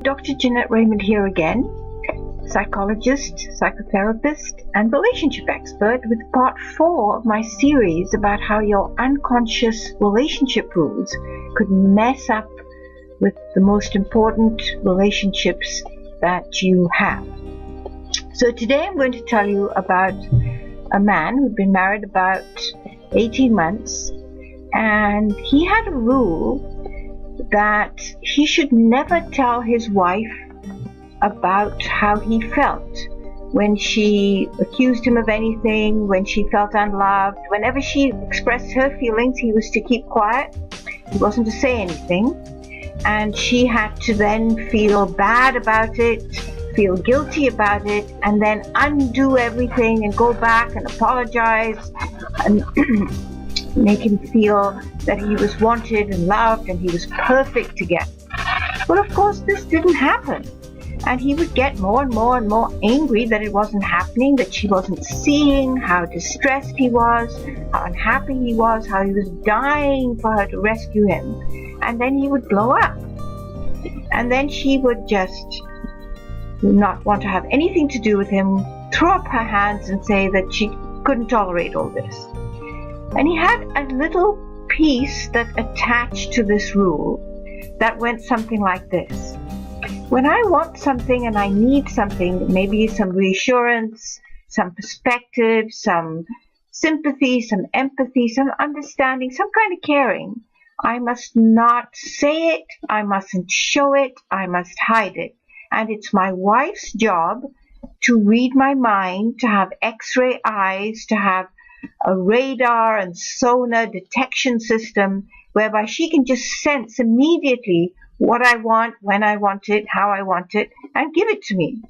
Dr. Jeanette Raymond here again, psychologist, psychotherapist, and relationship expert with part 4 of my series about how your unconscious relationship rules could mess up with the most important relationships that you have. So today I'm going to tell you about a man who'd been married about 18 months, and he had a rule that he should never tell his wife about how he felt when she accused him of anything, when she felt unloved. Whenever she expressed her feelings, he was to keep quiet. He wasn't to say anything, and she had to then feel bad about it, feel guilty about it, and then undo everything and go back and apologize and make him feel that he was wanted and loved and he was perfect again. But of course this didn't happen, and he would get more and more and more angry that it wasn't happening, that she wasn't seeing how distressed he was, how unhappy he was, how he was dying for her to rescue him. And then he would blow up, and then she would just not want to have anything to do with him, throw up her hands and say that she couldn't tolerate all this. And he had a little piece that attached to this rule that went something like this. When I want something and I need something, maybe some reassurance, some perspective, some sympathy, some empathy, some understanding, some kind of caring, I must not say it, I mustn't show it, I must hide it. And it's my wife's job to read my mind, to have X-ray eyes, to have a radar and sonar detection system whereby she can just sense immediately what I want, when I want it, how I want it, and give it to me.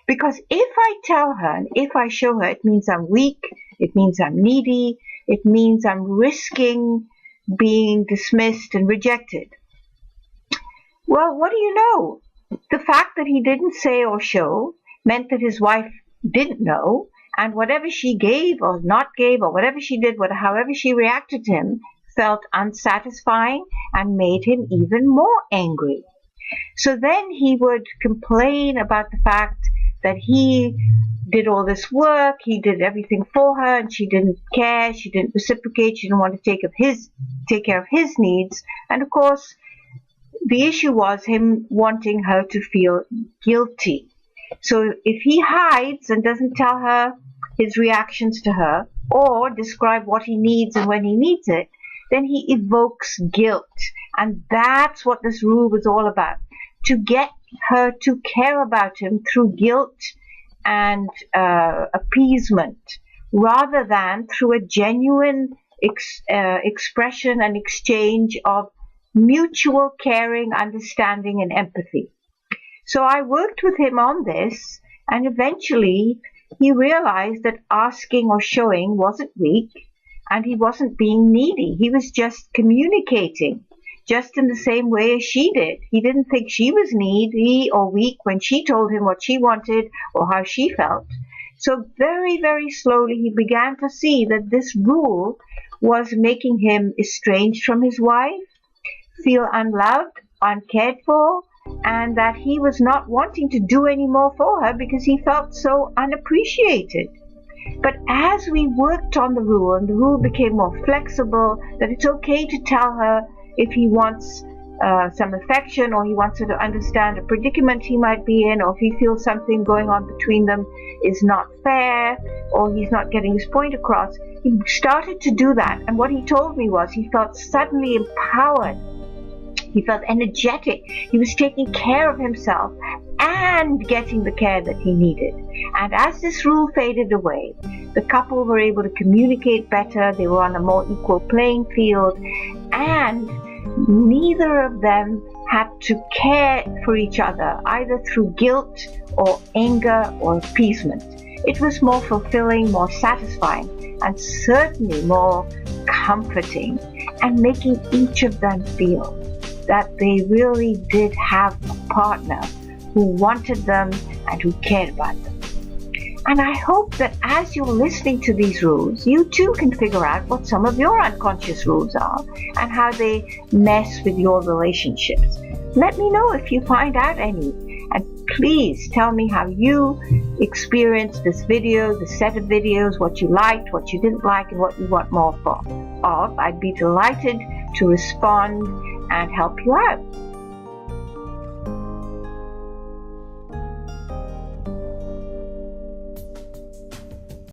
Because if I tell her and if I show her, it means I'm weak, it means I'm needy, it means I'm risking being dismissed and rejected. Well, what do you know? The fact that he didn't say or show meant that his wife didn't know, and whatever she gave or not gave, or whatever she did, however she reacted to him, felt unsatisfying and made him even more angry. So then he would complain about the fact that he did all this work, he did everything for her, and she didn't care, she didn't reciprocate, she didn't want to take care of his needs. And of course, the issue was him wanting her to feel guilty. So if he hides and doesn't tell her his reactions to her, or describe what he needs and when he needs it, then he evokes guilt. And that's what this rule was all about, to get her to care about him through guilt and appeasement, rather than through a genuine expression and exchange of mutual caring, understanding, and empathy. So I worked with him on this, and eventually he realized that asking or showing wasn't weak, and he wasn't being needy. He was just communicating, just in the same way as she did. He didn't think she was needy or weak when she told him what she wanted or how she felt. So very, very slowly he began to see that this rule was making him estranged from his wife, feel unloved, uncared for, and that he was not wanting to do any more for her because he felt so unappreciated. But as we worked on the rule, and the rule became more flexible, that it's okay to tell her if he wants some affection, or he wants her to understand a predicament he might be in, or if he feels something going on between them is not fair, or he's not getting his point across, he started to do that. And what he told me was he felt suddenly empowered. He felt energetic. He was taking care of himself and getting the care that he needed. And as this rule faded away, the couple were able to communicate better. They were on a more equal playing field, and neither of them had to care for each other, either through guilt or anger or appeasement. It was more fulfilling, more satisfying, and certainly more comforting, and making each of them feel that they really did have a partner who wanted them and who cared about them. And I hope that as you're listening to these rules, you too can figure out what some of your unconscious rules are and how they mess with your relationships. Let me know if you find out any. And please tell me how you experienced this video, the set of videos, what you liked, what you didn't like, and what you want more of. I'd be delighted to respond and help you out.